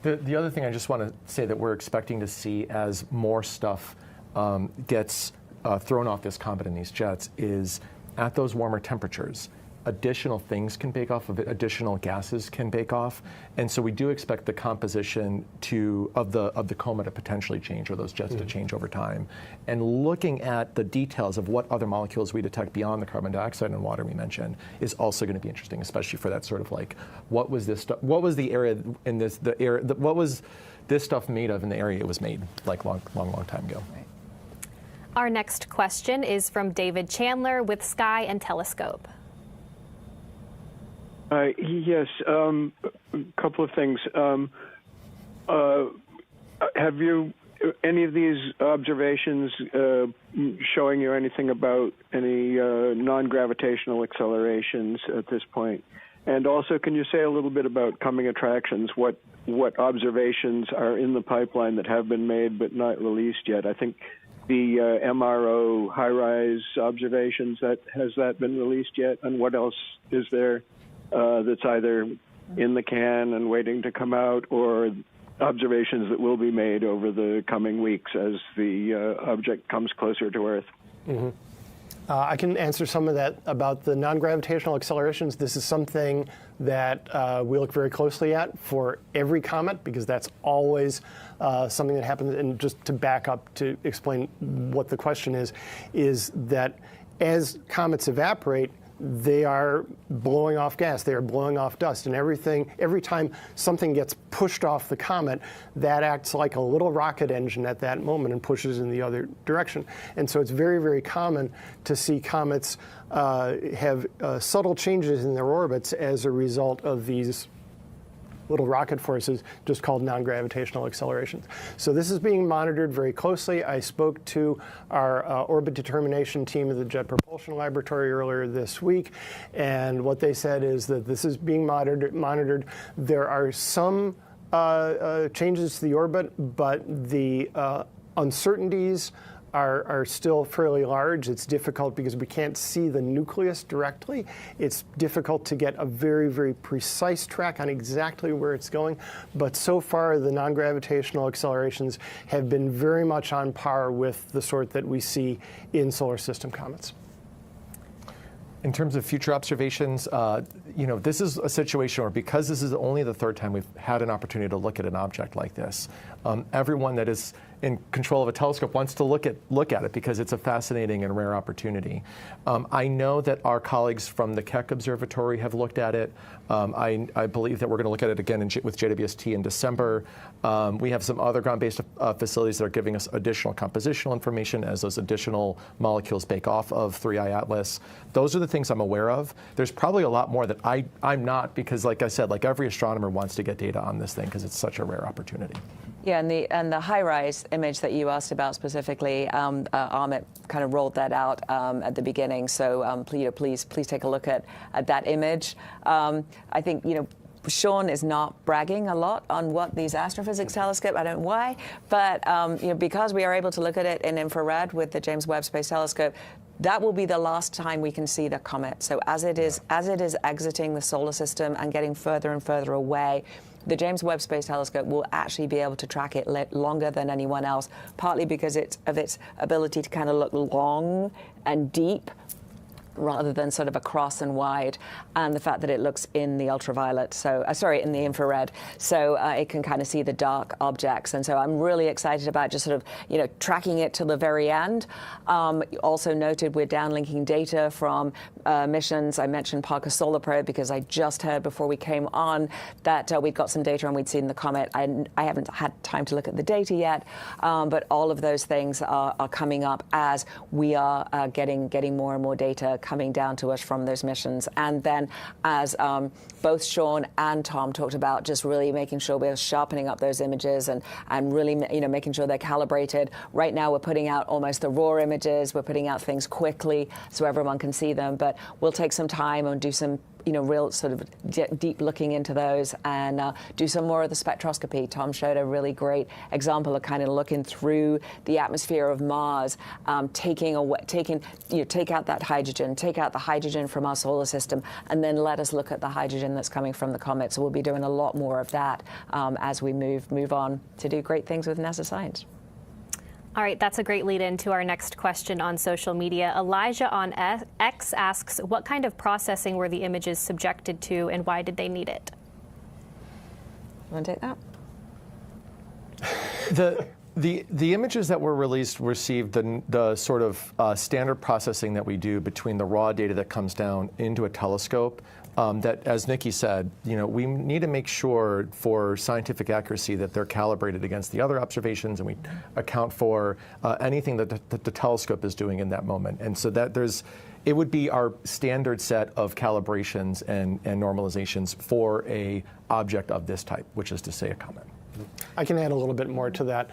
The other thing I just want to say that we're expecting to see as more stuff gets thrown off this comet in these jets is at those warmer temperatures, additional things can bake off of it, additional gases can bake off, and so we do expect the composition of the coma to potentially change, or those jets to change over time. And looking at the details of what other molecules we detect beyond the carbon dioxide and water we mentioned is also going to be interesting, especially for that sort of like, what was this stuff? What was the area in this? What was this stuff made of in the area it was made, like long time ago?
Right.
Our next question is from David Chandler with Sky and Telescope.
Yes, a couple of things. Have you any of these observations showing you anything about any non-gravitational accelerations at this point? And also, can you say a little bit about coming attractions? What observations are in the pipeline that have been made but not released yet? I think the MRO high-rise observations, has that been released yet? And what else is there that's either in the can and waiting to come out, or observations that will be made over the coming weeks as the object comes closer to Earth?
Mm-hmm. I can answer some of that about the non-gravitational accelerations. This is something that we look very closely at for every comet, because that's always something that happens. And just to back up to explain what the question is that as comets evaporate, they are blowing off gas, they are blowing off dust, and every time something gets pushed off the comet, that acts like a little rocket engine at that moment and pushes in the other direction. And so it's very, very common to see comets have subtle changes in their orbits as a result of these little rocket forces, just called non-gravitational accelerations. So this is being monitored very closely. I spoke to our orbit determination team at the Jet Propulsion Laboratory earlier this week, and what they said is that this is being monitored. There are some changes to the orbit, but the uncertainties are still fairly large. It's difficult because we can't see the nucleus directly. It's difficult to get a very, very precise track on exactly where it's going. But so far, the non-gravitational accelerations have been very much on par with the sort that we see in solar system comets.
In terms of future observations, this is a situation where, because this is only the third time we've had an opportunity to look at an object like this, everyone that is in control of a telescope wants to look at it because it's a fascinating and rare opportunity. I know that our colleagues from the Keck Observatory have looked at it. I believe that we're going to look at it again with JWST in December. We have some other ground-based facilities that are giving us additional compositional information as those additional molecules bake off of 3I Atlas. Those are the things I'm aware of. There's probably a lot more that I'm not, because like I said, like every astronomer wants to get data on this thing because it's such a rare opportunity.
Yeah, and the high-rise image that you asked about specifically, Amit kind of rolled that out at the beginning. So please take a look at that image. I think Sean is not bragging a lot on what these astrophysics telescope. I don't know why, but because we are able to look at it in infrared with the James Webb Space Telescope, that will be the last time we can see the comet. So as it is exiting the solar system and getting further and further away, the James Webb Space Telescope will actually be able to track it longer than anyone else, partly because of its ability to kind of look long and deep rather than sort of across and wide, and the fact that it looks in the ultraviolet, in the infrared, so it can kind of see the dark objects. And so I'm really excited about just sort of, tracking it to the very end. Also noted we're downlinking data from missions. I mentioned Parker Solar Probe because I just heard before we came on that we'd got some data and we'd seen the comet. I haven't had time to look at the data yet, but all of those things are coming up as we are getting more and more data coming down to us from those missions. And then as both Sean and Tom talked about, just really making sure we're sharpening up those images and really making sure they're calibrated. Right now we're putting out almost the raw images. We're putting out things quickly so everyone can see them, but we'll take some time and do some real sort of deep looking into those and do some more of the spectroscopy. Tom showed a really great example of kind of looking through the atmosphere of Mars, take out that hydrogen, take out the hydrogen from our solar system, and then let us look at the hydrogen that's coming from the comet. So we'll be doing a lot more of that as we move on to do great things with NASA science.
All right, that's a great lead into our next question on social media. Elijah on X asks, what kind of processing were the images subjected to and why did they need it?
You want to take that?
The images that were released received the sort of standard processing that we do between the raw data that comes down into a telescope. That, as Nikki said, we need to make sure for scientific accuracy that they're calibrated against the other observations, and we account for anything that the telescope is doing in that moment. And so that it would be our standard set of calibrations and normalizations for a object of this type, which is to say a comet.
I can add a little bit more to that.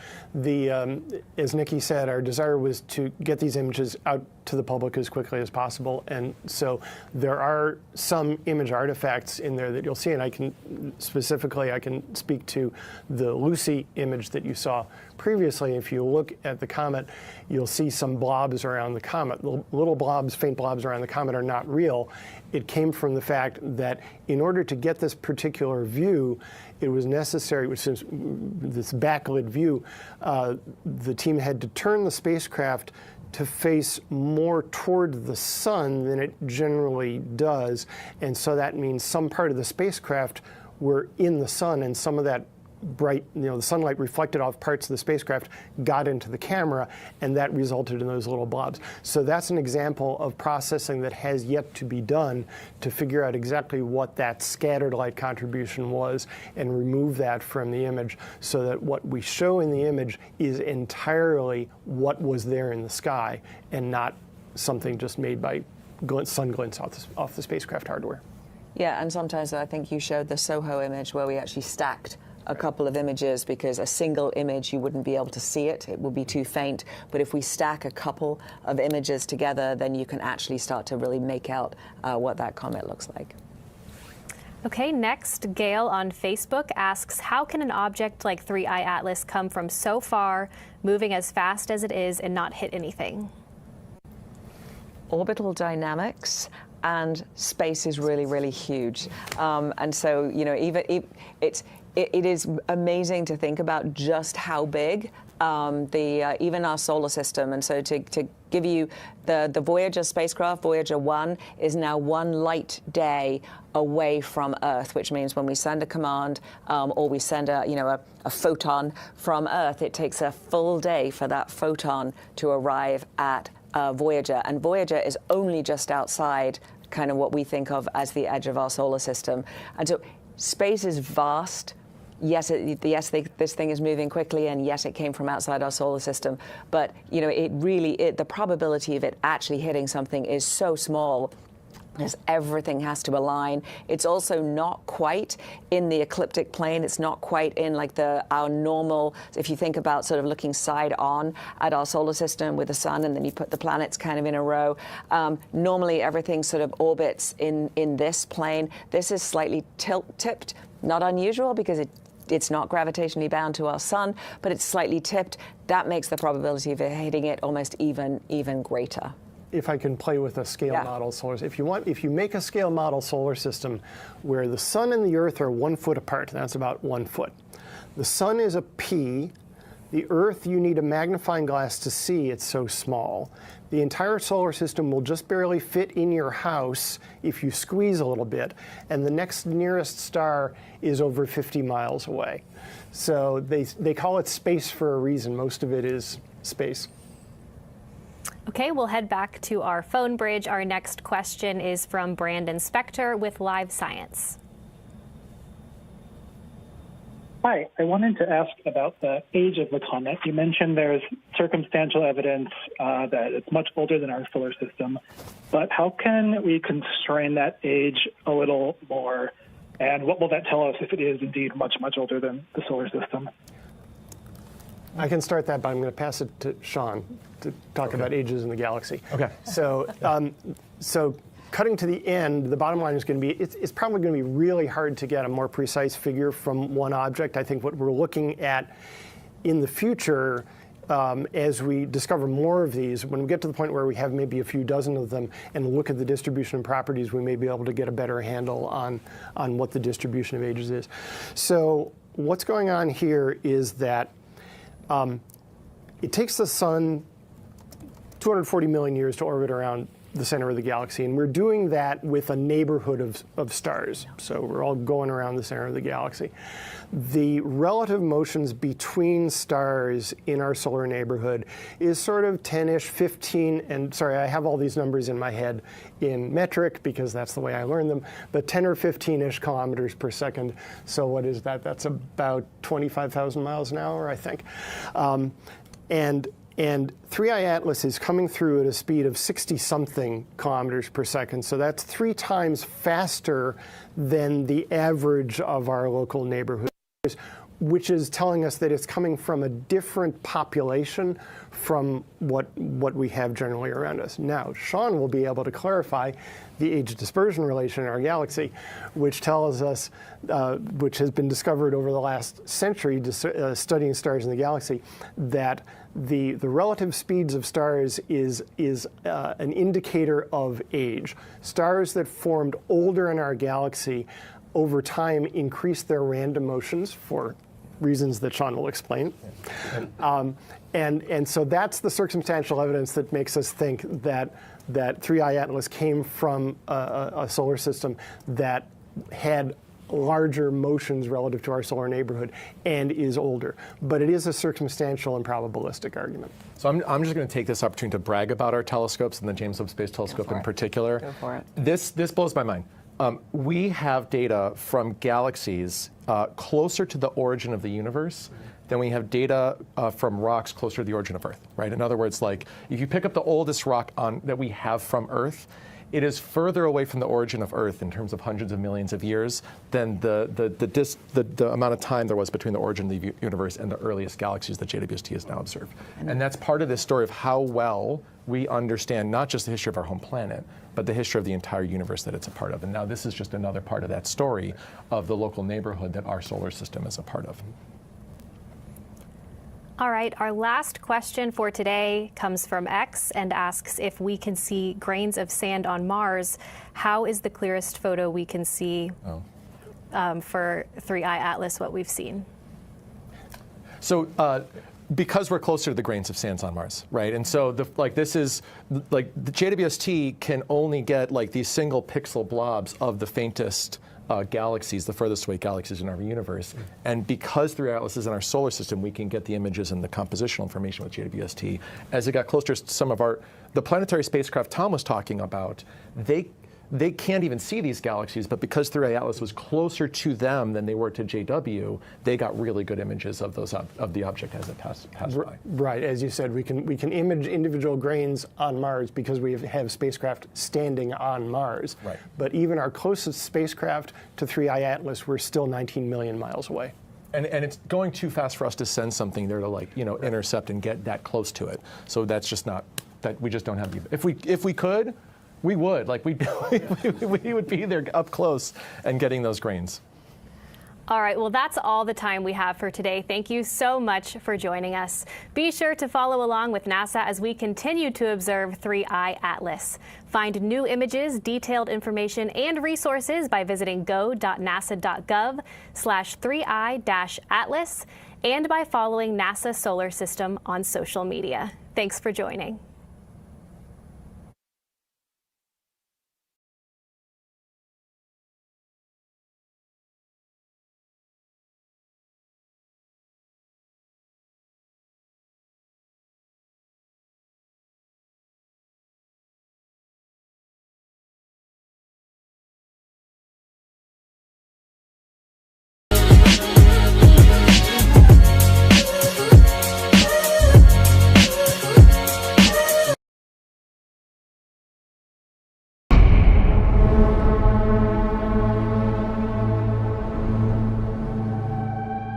As Nikki said, our desire was to get these images out to the public as quickly as possible, and so there are some image artifacts in there that you'll see, and I can speak to the Lucy image that you saw previously. If you look at the comet, you'll see some blobs around the comet. The little blobs, faint blobs around the comet are not real. It came from the fact that in order to get this particular view, it was necessary, which is this backlit view, the team had to turn the spacecraft to face more toward the sun than it generally does. And so that means some part of the spacecraft were in the sun, and some of that bright, the sunlight reflected off parts of the spacecraft got into the camera, and that resulted in those little blobs. So that's an example of processing that has yet to be done to figure out exactly what that scattered light contribution was and remove that from the image so that what we show in the image is entirely what was there in the sky and not something just made by sun glints off the spacecraft hardware.
Yeah, and sometimes I think you showed the SOHO image where we actually stacked a couple of images, because a single image you wouldn't be able to see it would be too faint, but if we stack a couple of images together, then you can actually start to really make out what that comet looks like.
Okay, next, Gail on Facebook asks, how can an object like 3I Atlas come from so far, moving as fast as it is, and not hit anything?
Orbital dynamics, and space is really, really huge. And so, it is amazing to think about just how big even our solar system. And so to give you the Voyager spacecraft, Voyager 1, is now one light day away from Earth, which means when we send a command or we send a photon from Earth, it takes a full day for that photon to arrive at Voyager. And Voyager is only just outside kind of what we think of as the edge of our solar system. And so space is vast. Yes, this thing is moving quickly, and yes, it came from outside our solar system. But the probability of it actually hitting something is so small as everything has to align. It's also not quite in the ecliptic plane. It's not quite in like our normal, if you think about sort of looking side on at our solar system with the sun, and then you put the planets kind of in a row. Normally everything sort of orbits in this plane. This is slightly tipped, not unusual because it's not gravitationally bound to our sun, but it's slightly tipped. That makes the probability of it hitting it almost even greater.
If I can play with a scale model solar system. If you make a scale model solar system where the sun and the Earth are 1 foot apart, that's about 1 foot. The sun is a P. The Earth, you need a magnifying glass to see, it's so small. The entire solar system will just barely fit in your house if you squeeze a little bit, and the next nearest star is over 50 miles away. So they call it space for a reason. Most of it is space.
Okay, we'll head back to our phone bridge. Our next question is from Brandon Spector with Live Science.
Hi, I wanted to ask about the age of the comet. You mentioned there's circumstantial evidence that it's much older than our solar system, but how can we constrain that age a little more? And what will that tell us if it is indeed much, much older than the solar system?
I can start that, but I'm going to pass it to Sean to talk about ages in the galaxy.
Okay.
So, cutting to the end, the bottom line is going to be, it's probably going to be really hard to get a more precise figure from one object. I think what we're looking at in the future, as we discover more of these, when we get to the point where we have maybe a few dozen of them and look at the distribution and properties, we may be able to get a better handle on what the distribution of ages is. So what's going on here is that it takes the sun 240 million years to orbit around the center of the galaxy, and we're doing that with a neighborhood of stars. So we're all going around the center of the galaxy. The relative motions between stars in our solar neighborhood is sort of 10-ish, 15, and sorry, I have all these numbers in my head in metric because that's the way I learned them, but 10 or 15-ish kilometers per second. So what is that? That's about 25,000 miles an hour, I think. And 3I Atlas is coming through at a speed of 60-something kilometers per second. So that's 3 times faster than the average of our local neighborhood, which is telling us that it's coming from a different population from what we have generally around us. Now, Sean will be able to clarify the age dispersion relation in our galaxy, which tells us, which has been discovered over the last century studying stars in the galaxy, that the relative speeds of stars is an indicator of age. Stars that formed older in our galaxy over time increase their random motions for reasons that Sean will explain. And so that's the circumstantial evidence that makes us think that 3I Atlas came from a solar system that had larger motions relative to our solar neighborhood and is older. But it is a circumstantial and probabilistic argument.
So I'm just going to take this opportunity to brag about our telescopes and the James Webb Space Telescope in particular.
Go for it.
This blows my mind. We have data from galaxies closer to the origin of the universe than we have data from rocks closer to the origin of Earth, right? In other words, like if you pick up the oldest rock that we have from Earth, it is further away from the origin of Earth in terms of hundreds of millions of years than the amount of time there was between the origin of the universe and the earliest galaxies that JWST has now observed. And that's part of this story of how well we understand not just the history of our home planet, but the history of the entire universe that it's a part of. And now this is just another part of that story of the local neighborhood that our solar system is a part of.
All right, our last question for today comes from X and asks if we can see grains of sand on Mars. How is the clearest photo we can see for 3I Atlas, what we've seen?
So because we're closer to the grains of sands on Mars, right? And so the JWST can only get like these single pixel blobs of the faintest galaxies, the furthest away galaxies in our universe. And because 3I Atlas is in our solar system, we can get the images and the compositional information with JWST. As it got closer to some of the planetary spacecraft Tom was talking about, they can't even see these galaxies, but because 3i Atlas was closer to them than they were to JW, they got really good images of those of the object as it passed by.
Right, as you said, we can image individual grains on Mars because we have spacecraft standing on Mars.
Right.
But even our closest spacecraft to 3i Atlas, we're still 19 million miles away.
And it's going too fast for us to send something there to intercept and get that close to it. So that's just not, that we just don't have the, if we could, we would. Like we would be there up close and getting those grains.
All right, well, that's all the time we have for today. Thank you so much for joining us. Be sure to follow along with NASA as we continue to observe 3i Atlas. Find new images, detailed information, and resources by visiting go.nasa.gov/3i-atlas and by following NASA Solar System on social media. Thanks for joining.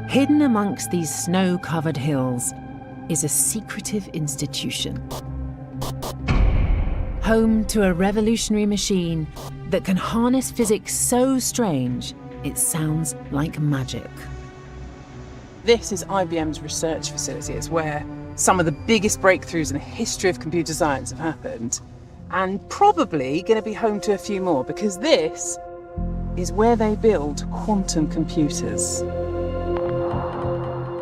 Hidden amongst these snow-covered hills is a secretive institution. Home to a revolutionary machine that can harness physics so strange it sounds like magic.
This is IBM's research facility. It's where some of the biggest breakthroughs in the history of computer science have happened, and probably going to be home to a few more, because this is where they build quantum computers.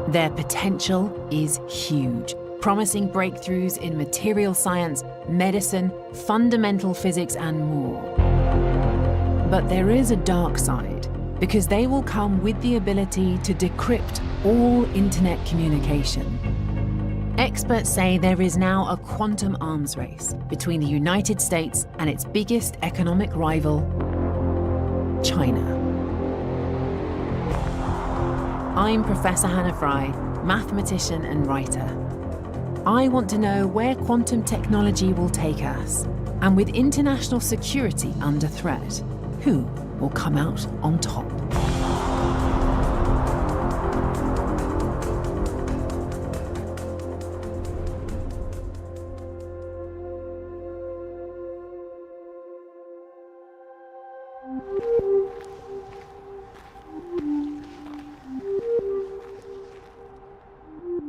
Their potential is huge, promising breakthroughs in material science, medicine, fundamental physics, and more. But there is a dark side, because they will come with the ability to decrypt all internet communication. Experts say there is now a quantum arms race between the United States and its biggest economic rival, China. I'm Professor Hannah Fry, mathematician and writer. I want to know where quantum technology will take us, and with international security under threat, who will come out on top?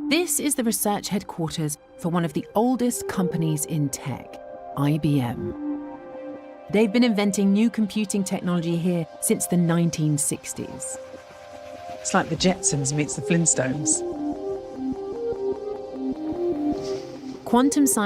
This is the research headquarters for one of the oldest companies in tech, IBM. They've been inventing new computing technology here since the 1960s.
It's like the Jetsons meets the Flintstones.
Quantum science